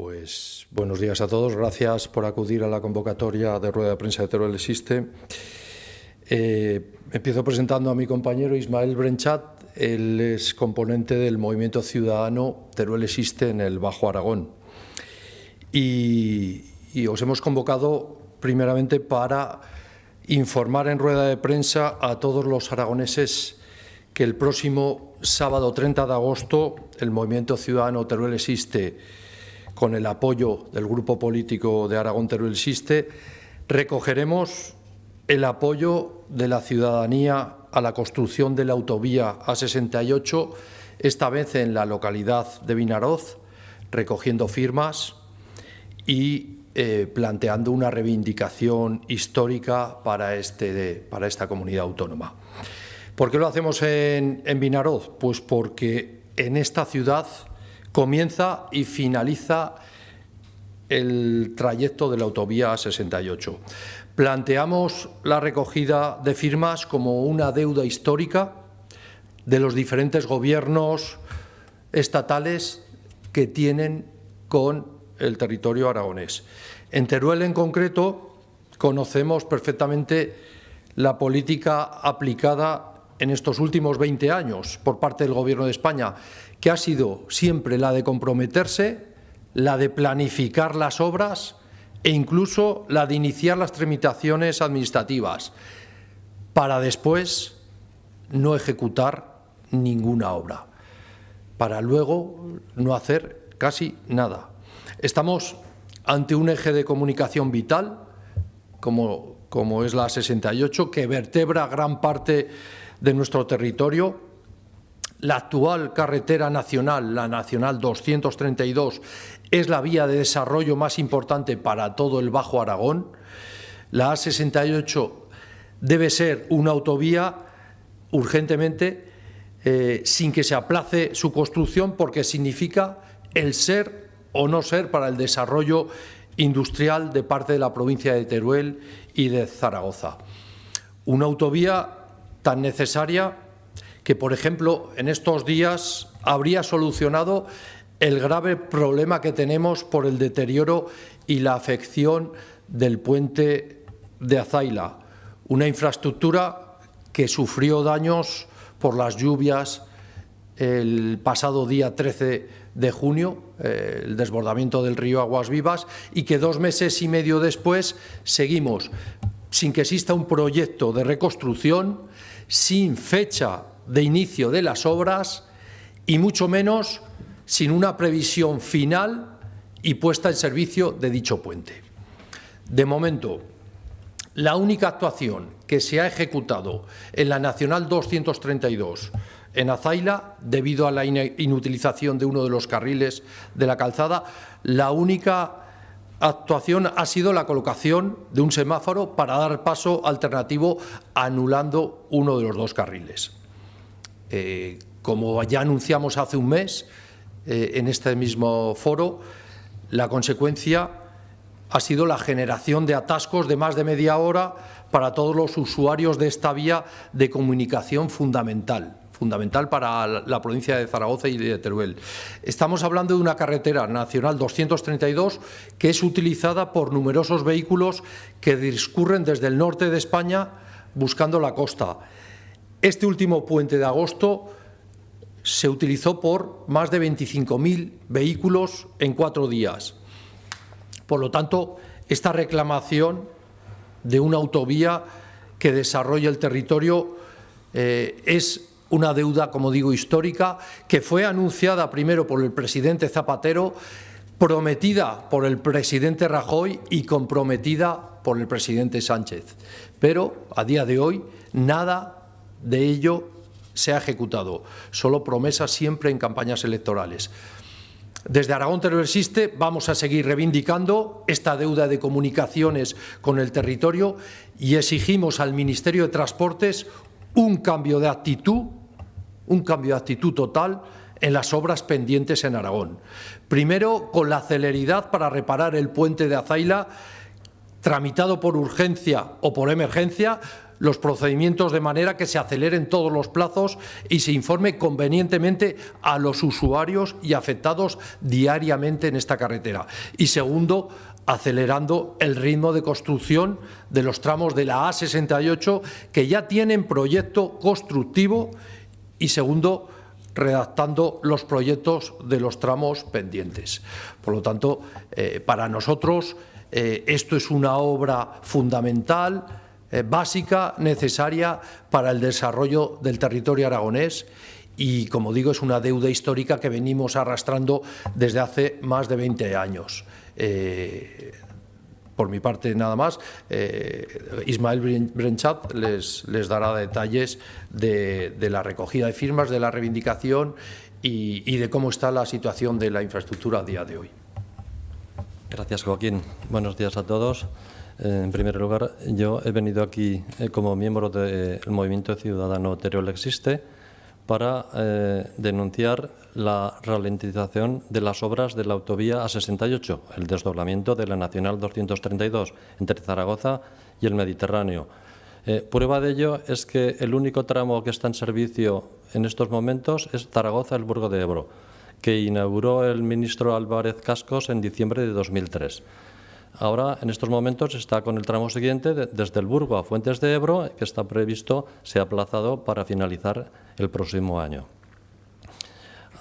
Pues buenos días a todos. Gracias por acudir a la convocatoria de rueda de prensa de Teruel Existe. Empiezo presentando a mi compañero Ismael Brenchat. Él es componente del movimiento ciudadano Teruel Existe en el Bajo Aragón. Y os hemos convocado primeramente para informar en rueda de prensa a todos los aragoneses que el próximo sábado 30 de agosto el movimiento ciudadano Teruel Existe, con el apoyo del grupo político de Aragón Teruel Existe, recogeremos el apoyo de la ciudadanía a la construcción de la autovía A68, esta vez en la localidad de Vinaroz, recogiendo firmas y planteando una reivindicación histórica para esta comunidad autónoma. ¿Por qué lo hacemos en Vinaroz? Pues porque en esta ciudad comienza y finaliza el trayecto de la autovía A68. Planteamos la recogida de firmas como una deuda histórica de los diferentes gobiernos estatales que tienen con el territorio aragonés. En Teruel, en concreto, conocemos perfectamente la política aplicada en estos últimos 20 años por parte del Gobierno de España, que ha sido siempre la de comprometerse, la de planificar las obras e incluso la de iniciar las tramitaciones administrativas para después no ejecutar ninguna obra, para luego no hacer casi nada. Estamos ante un eje de comunicación vital, como es la A68, que vertebra gran parte de nuestro territorio. La actual carretera nacional, la Nacional 232, es la vía de desarrollo más importante para todo el Bajo Aragón. La A68 debe ser una autovía urgentemente, sin que se aplace su construcción, porque significa el ser o no ser para el desarrollo industrial de parte de la provincia de Teruel y de Zaragoza. Una autovía tan necesaria que, por ejemplo, en estos días habría solucionado el grave problema que tenemos por el deterioro y la afección del puente de Azaila, una infraestructura que sufrió daños por las lluvias el pasado día 13 de junio, el desbordamiento del río Aguas Vivas, y que 2 meses y medio después seguimos sin que exista un proyecto de reconstrucción, sin fecha de inicio de las obras y mucho menos sin una previsión final y puesta en servicio de dicho puente. De momento, la única actuación que se ha ejecutado en la Nacional 232 en Azaila, debido a la inutilización de uno de los carriles de la calzada, la única actuación ha sido la colocación de un semáforo para dar paso alternativo, anulando uno de los 2 carriles. Como ya anunciamos hace un mes en este mismo foro, la consecuencia ha sido la generación de atascos de más de media hora para todos los usuarios de esta vía de comunicación fundamental para la provincia de Zaragoza y de Teruel. Estamos hablando de una carretera nacional 232 que es utilizada por numerosos vehículos que discurren desde el norte de España buscando la costa. Este último puente de agosto se utilizó por más de 25.000 vehículos en 4 días. Por lo tanto, esta reclamación de una autovía que desarrolle el territorio es una deuda, como digo, histórica, que fue anunciada primero por el presidente Zapatero, prometida por el presidente Rajoy y comprometida por el presidente Sánchez. Pero a día de hoy nada de ello se ha ejecutado, solo promesas siempre en campañas electorales. Desde Aragón Teruel Existe vamos a seguir reivindicando esta deuda de comunicaciones con el territorio y exigimos al Ministerio de Transportes un cambio de actitud total en las obras pendientes en Aragón. Primero, con la celeridad para reparar el puente de Azaila, tramitado por urgencia o por emergencia, los procedimientos de manera que se aceleren todos los plazos y se informe convenientemente a los usuarios y afectados diariamente en esta carretera. Y segundo, acelerando el ritmo de construcción de los tramos de la A68 que ya tienen proyecto constructivo y segundo, redactando los proyectos de los tramos pendientes. Por lo tanto, para nosotros esto es una obra fundamental, básica, necesaria para el desarrollo del territorio aragonés y, como digo, es una deuda histórica que venimos arrastrando desde hace más de 20 años. Por mi parte, nada más. Ismael Brenchat les dará detalles de la recogida de firmas, de la reivindicación y de cómo está la situación de la infraestructura a día de hoy. Gracias, Joaquín. Buenos días a todos. En primer lugar, yo he venido aquí como miembro del Movimiento Ciudadano Teruel Existe para denunciar la ralentización de las obras de la autovía A68, el desdoblamiento de la Nacional 232 entre Zaragoza y el Mediterráneo. Prueba de ello es que el único tramo que está en servicio en estos momentos es Zaragoza-El Burgo de Ebro, que inauguró el ministro Álvarez Cascos en diciembre de 2003. Ahora, en estos momentos, está con el tramo siguiente desde el Burgo a Fuentes de Ebro, que está previsto, se ha aplazado para finalizar el próximo año.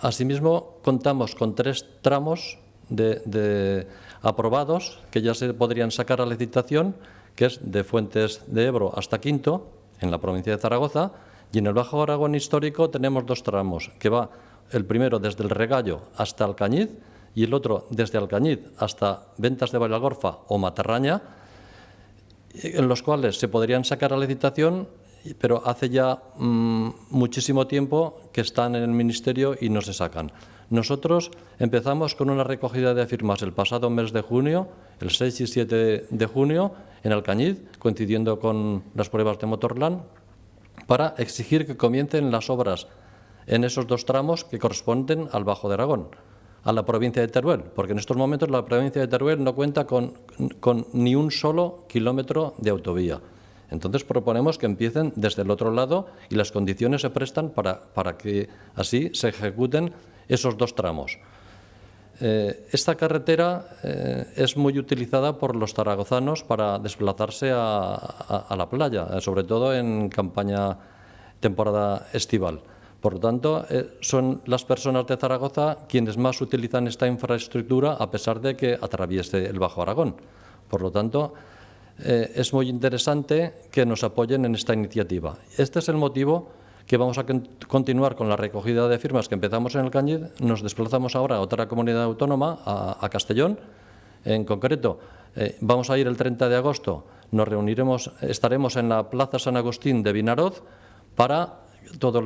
Asimismo, contamos con 3 tramos aprobados que ya se podrían sacar a licitación, que es de Fuentes de Ebro hasta Quinto, en la provincia de Zaragoza, y en el Bajo Aragón histórico tenemos 2 tramos, que va el primero desde el Regallo hasta Alcañiz y el otro desde Alcañiz hasta Ventas de Valagorfa o Matarraña, en los cuales se podrían sacar a licitación, pero hace ya muchísimo tiempo que están en el Ministerio y no se sacan. Nosotros empezamos con una recogida de firmas el pasado mes de junio, el 6 y 7 de junio, en Alcañiz, coincidiendo con las pruebas de Motorland, para exigir que comiencen las obras en esos 2 tramos que corresponden al Bajo de Aragón, a la provincia de Teruel, porque en estos momentos la provincia de Teruel no cuenta con ni un solo kilómetro de autovía. Entonces proponemos que empiecen desde el otro lado y las condiciones se prestan para que así se ejecuten esos 2 tramos. Esta carretera es muy utilizada por los zaragozanos para desplazarse a la playa, sobre todo en temporada estival. Por lo tanto, son las personas de Zaragoza quienes más utilizan esta infraestructura a pesar de que atraviese el Bajo Aragón. Por lo tanto, es muy interesante que nos apoyen en esta iniciativa. Este es el motivo que vamos a continuar con la recogida de firmas que empezamos en Alcañiz. Nos desplazamos ahora a otra comunidad autónoma, a Castellón. En concreto, vamos a ir el 30 de agosto, estaremos en la Plaza San Agustín de Vinaroz para todas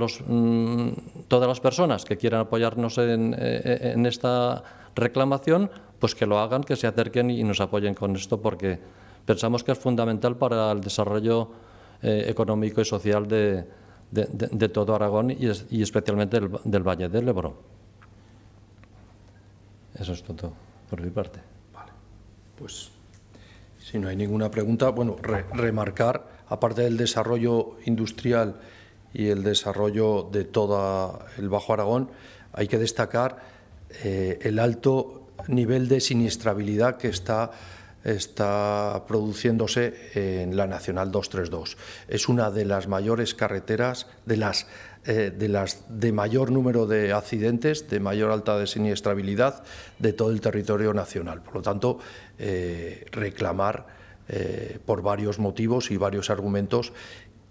las personas que quieran apoyarnos en esta reclamación, pues que lo hagan, que se acerquen y nos apoyen con esto, porque pensamos que es fundamental para el desarrollo económico y social de todo Aragón y especialmente del Valle del Ebro. Eso es todo por mi parte. Vale. Pues si no hay ninguna pregunta, bueno, remarcar, aparte del desarrollo industrial y el desarrollo de todo el Bajo Aragón, hay que destacar el alto nivel de siniestrabilidad que está produciéndose en la Nacional 232. Es una de las mayores carreteras, de mayor número de accidentes, de mayor alta de siniestrabilidad de todo el territorio nacional. Por lo tanto, reclamar por varios motivos y varios argumentos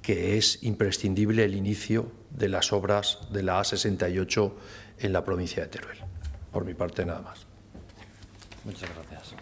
que es imprescindible el inicio de las obras de la A68 en la provincia de Teruel. Por mi parte, nada más. Muchas gracias.